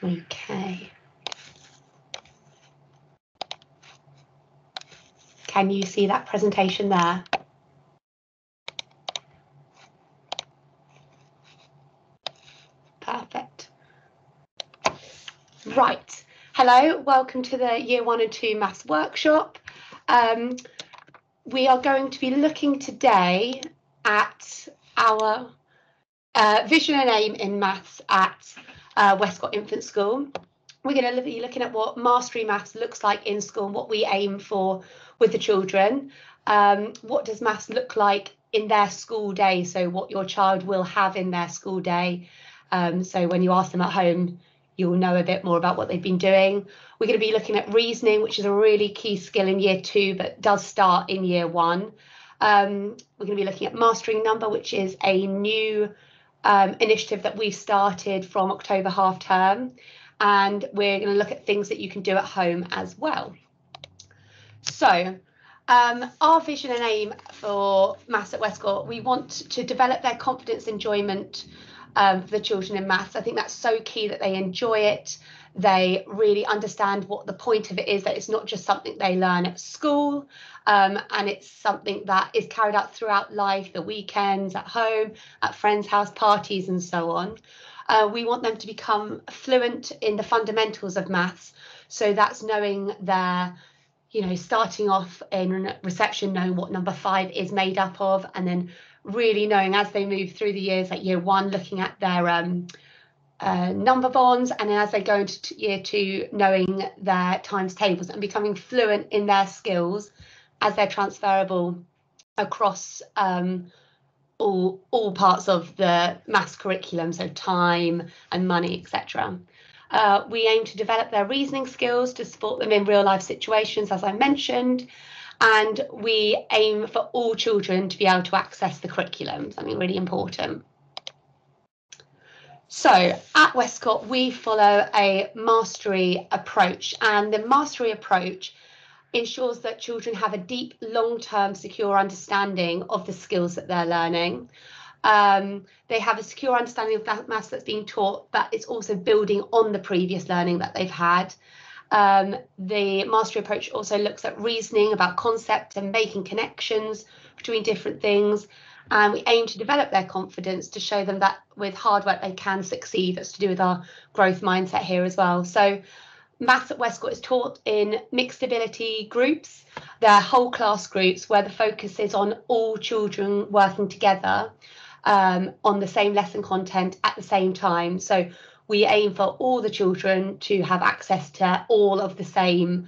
Okay. Can you see that presentation there? Perfect. Right. Hello, welcome to the Year 1 and 2 Maths workshop. We are going to be looking today at our vision and aim in maths at Westcott Infant School. We're going to be looking at what Mastery Maths looks like in school and what we aim for with the children. What does maths look like in their school day? So what your child will have in their school day. So when you ask them at home, you'll know a bit more about what they've been doing. We're going to be looking at reasoning, which is a really key skill in year 2, but does start in year 1. We're going to be looking at mastering number, which is a new initiative that we've started from October half term. And we're going to look at things that you can do at home as well. So our vision and aim for Maths at Westcott, we want to develop their confidence, enjoyment for the children in maths. I think that's so key that they enjoy it. They really understand what the point of it is, that it's not just something they learn at school, and it's something that is carried out throughout life, the weekends, at home, at friends' house parties, and so on. We want them to become fluent in the fundamentals of maths. So that's knowing their, starting off in reception, knowing what number 5 is made up of, and then really knowing as they move through the years, like year 1, looking at their number bonds, and then as they go into year 2, knowing their times tables and becoming fluent in their skills as they're transferable across all parts of the maths curriculum, so time and money, etc. We aim to develop their reasoning skills to support them in real life situations, as I mentioned, and we aim for all children to be able to access the curriculum, something really important. So at Westcott, we follow a mastery approach, and the mastery approach ensures that children have a deep, long-term, secure understanding of the skills that they're learning. They have a secure understanding of that maths that's being taught, but it's also building on the previous learning that they've had. The mastery approach also looks at reasoning about concept and making connections between different things. And we aim to develop their confidence to show them that with hard work they can succeed. That's to do with our growth mindset here as well. So Maths at Westcott is taught in mixed ability groups. They're whole class groups where the focus is on all children working together on the same lesson content at the same time. So we aim for all the children to have access to all of the same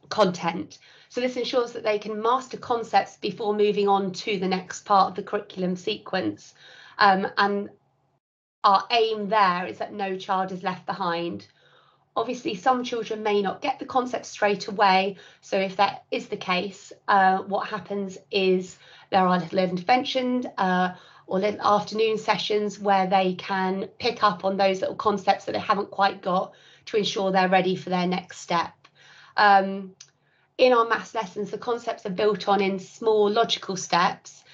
content. So this ensures that they can master concepts before moving on to the next part of the curriculum sequence. And our aim there is that no child is left behind. Obviously, some children may not get the concept straight away. So if that is the case, what happens is there are little interventions or little afternoon sessions where they can pick up on those little concepts that they haven't quite got to ensure they're ready for their next step. In our maths lessons, the concepts are built on in small logical steps,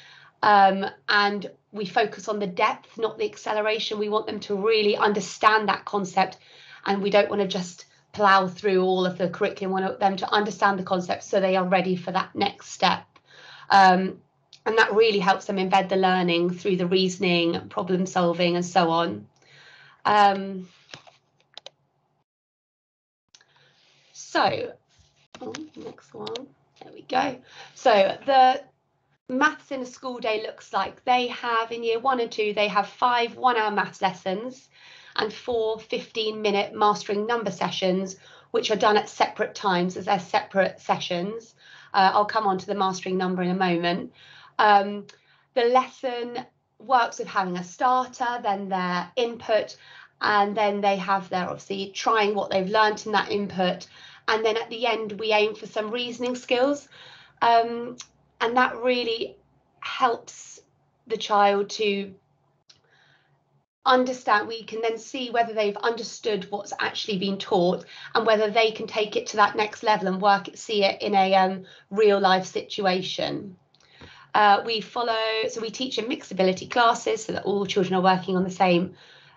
and we focus on the depth, not the acceleration. We want them to really understand that concept, and we don't want to just plough through all of the curriculum. We want them to understand the concept so they are ready for that next step. And that really helps them embed the learning through the reasoning, problem solving, and so on. Next one, there we go. So the maths in a school day looks like they have, in year 1 and 2, they have 5 one-hour maths lessons and 4 15-minute mastering number sessions, which are done at separate times as they're separate sessions. I'll come on to the mastering number in a moment. The lesson works with having a starter, then their input, and then they have their, obviously, trying what they've learnt in that input. And then at the end, we aim for some reasoning skills. And that really helps the child to understand. We can then see whether they've understood what's actually been taught and whether they can take it to that next level and see it in a real life situation. We teach in mixed ability classes so that all children are working on the same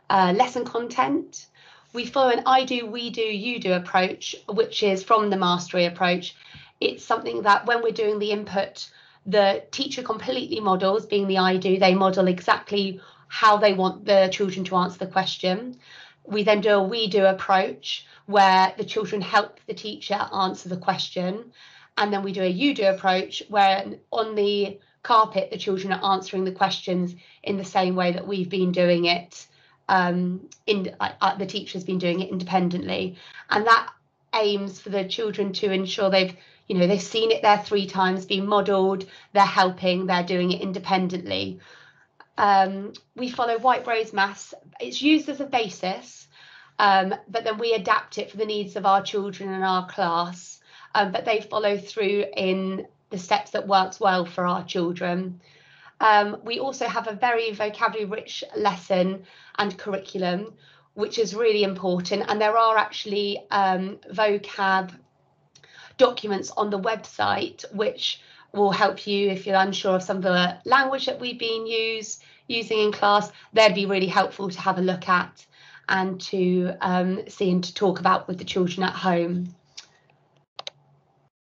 lesson content. We follow an I do, we do, you do approach, which is from the mastery approach. It's something that when we're doing the input, the teacher completely models, being the I do, they model exactly how they want the children to answer the question. We then do a we do approach where the children help the teacher answer the question. And then we do a you do approach where on the carpet, the children are answering the questions in the same way that we've been doing it. The teacher's been doing it independently, and that aims for the children to ensure they've seen it there 3 times, been modelled, they're helping, they're doing it independently. We follow White Rose Maths. It's used as a basis, but then we adapt it for the needs of our children and our class, but they follow through in the steps that works well for our children. We also have a very vocabulary rich lesson and curriculum, which is really important. And there are actually vocab documents on the website, which will help you if you're unsure of some of the language that we've been using in class. They'd be really helpful to have a look at and to see and to talk about with the children at home.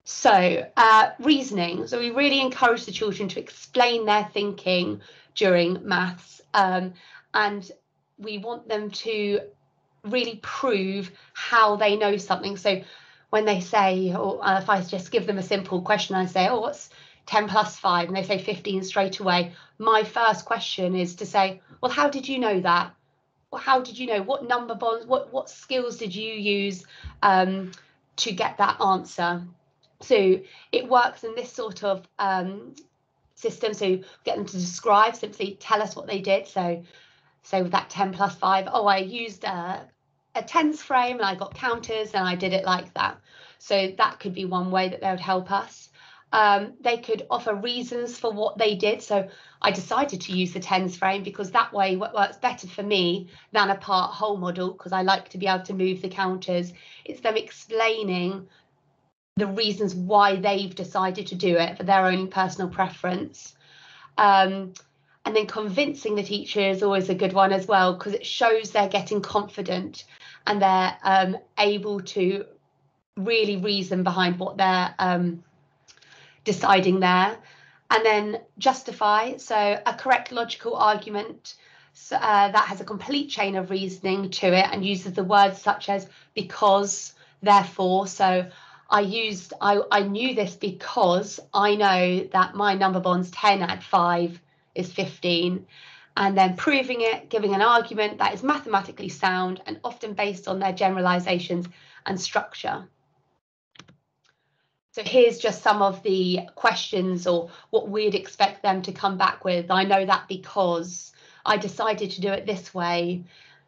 So reasoning. So we really encourage the children to explain their thinking during maths, and we want them to really prove how they know something. So when they say, or if I just give them a simple question, I say, oh, what's 10 plus 5? And they say 15 straight away. My first question is to say, well, how did you know that? Well, how did you know? What number bonds, what skills did you use to get that answer? So it works in this sort of system. So get them to describe, simply tell us what they did. So with that 10 plus 5, oh, I used a tens frame and I got counters and I did it like that. So that could be one way that they would help us. They could offer reasons for what they did. So I decided to use the tens frame because that way works better for me than a part whole model, because I like to be able to move the counters. It's them explaining the reasons why they've decided to do it for their own personal preference. And then convincing the teacher is always a good one as well, because it shows they're getting confident and they're able to really reason behind what they're deciding there. And then justify, so a correct logical argument that has a complete chain of reasoning to it and uses the words such as because, therefore. So I knew this because I know that my number bonds 10 add 5 is 15, and then proving it, giving an argument that is mathematically sound and often based on their generalizations and structure. So here's just some of the questions or what we'd expect them to come back with. I know that because I decided to do it this way.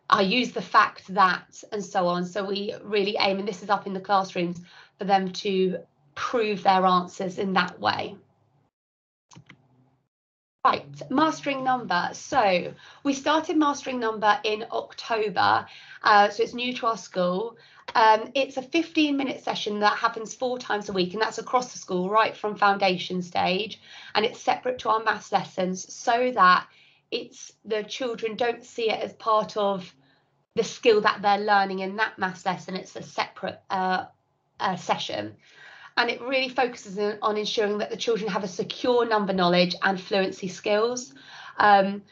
I use the fact that, and so on. So we really aim, and this is up in the classrooms, for them to prove their answers in that way. Right, mastering number. So we started mastering number in October, so it's new to our school. It's a 15-minute session that happens 4 times a week, and that's across the school, right from foundation stage, and it's separate to our maths lessons so that the children don't see it as part of the skill that they're learning in that maths lesson. It's a separate session. And it really focuses on ensuring that the children have a secure number knowledge and fluency skills. And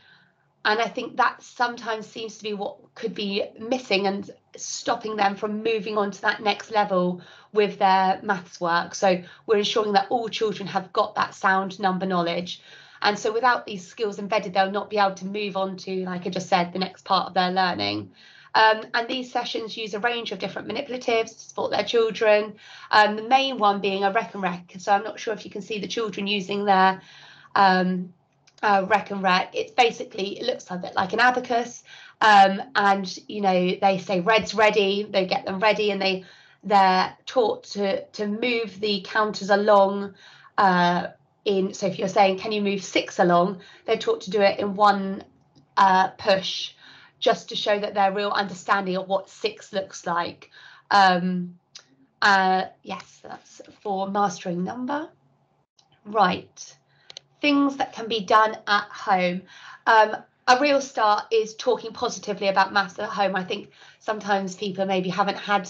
I think that sometimes seems to be what could be missing and stopping them from moving on to that next level with their maths work. So we're ensuring that all children have got that sound number knowledge. And so without these skills embedded, they'll not be able to move on to, like I just said, the next part of their learning. And these sessions use a range of different manipulatives to support their children, the main one being a Rec and Rec. So I'm not sure if you can see the children using their Rec and Rec. It's basically, it looks a bit like an abacus, and they say red's ready, they get them ready, and they're taught to move the counters along so if you're saying, can you move 6 along, they're taught to do it in one push, just to show that their real understanding of what 6 looks like. Yes, that's for mastering number. Right, things that can be done at home. a real start is talking positively about maths at home. I think sometimes people maybe haven't had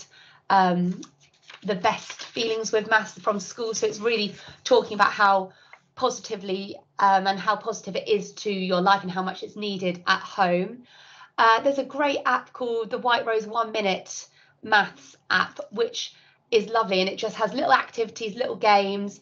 the best feelings with maths from school, so it's really talking about how positively and how positive it is to your life and how much it's needed at home. There's a great app called the White Rose 1 Minute Maths app, which is lovely, and it just has little activities, little games.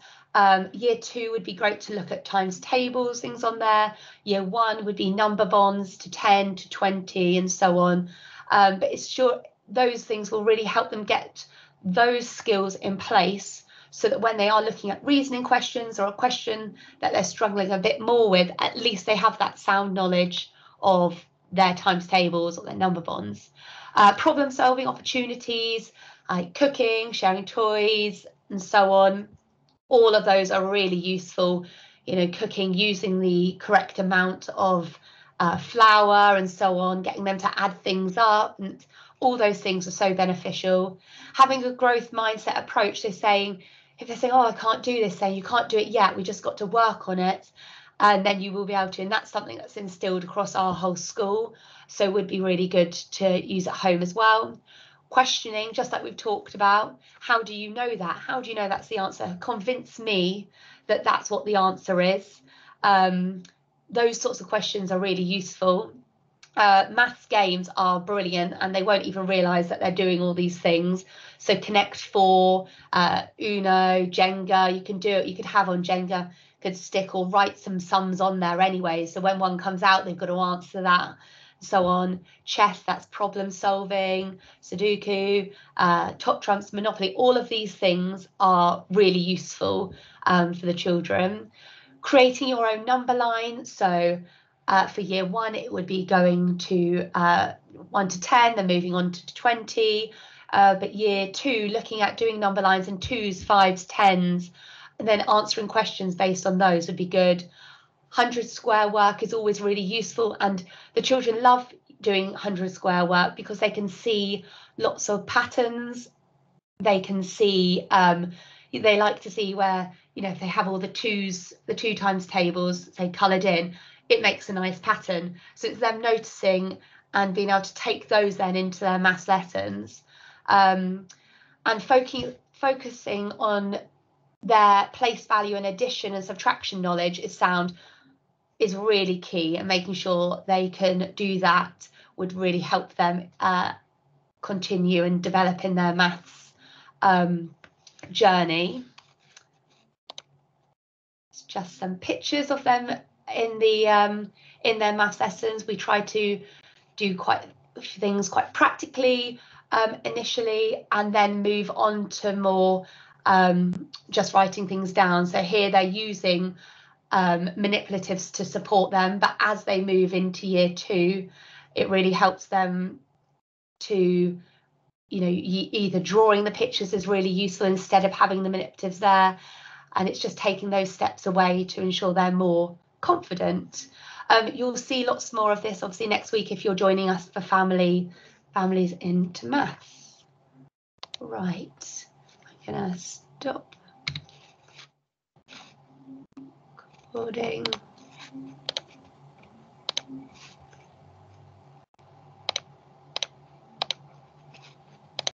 Year 2 would be great to look at times tables, things on there. Year 1 would be number bonds to 10 to 20 and so on. But it's sure those things will really help them get those skills in place, so that when they are looking at reasoning questions or a question that they're struggling a bit more with, at least they have that sound knowledge of their times tables or their number bonds. Problem solving opportunities, like cooking, sharing toys, and so on. All of those are really useful. You know, cooking using the correct amount of flour and so on, getting them to add things up, and all those things are so beneficial. Having a growth mindset approach, they're saying, if they're saying, oh, I can't do this, saying you can't do it yet, we just got to work on it, and then you will be able to. And that's something that's instilled across our whole school, so would be really good to use at home as well. Questioning, just like we've talked about, how do you know that? How do you know that's the answer? Convince me that that's what the answer is. Those sorts of questions are really useful. Maths games are brilliant, and they won't even realise that they're doing all these things. So Connect 4, Uno, Jenga, you can do it. You could have on Jenga, could stick or write some sums on there anyway. So when one comes out, they've got to answer that. So on. Chess, that's problem solving. Sudoku, Top Trumps, Monopoly, all of these things are really useful for the children. Creating your own number line. So for year 1, it would be going to 1 to 10, then moving on to 20. But year 2, looking at doing number lines in 2s, 5s, 10s, and then answering questions based on those would be good. 100 square work is always really useful, and the children love doing 100 square work because they can see lots of patterns. They can see, they like to see where, you know, if they have all the 2s, the 2 times tables, say, coloured in, it makes a nice pattern. So it's them noticing and being able to take those then into their maths lessons, and focusing on their place value and addition and subtraction knowledge is really key, and making sure they can do that would really help them continue and develop in their maths journey. It's just some pictures of them in their maths lessons. We try to do things quite practically initially, and then move on to more just writing things down. So here they're using manipulatives to support them, but as they move into year 2, it really helps them to, you know, either drawing the pictures is really useful instead of having the manipulatives there, and it's just taking those steps away to ensure they're more confident. You'll see lots more of this obviously next week if you're joining us for Families into Maths. Right, I'm gonna stop recording.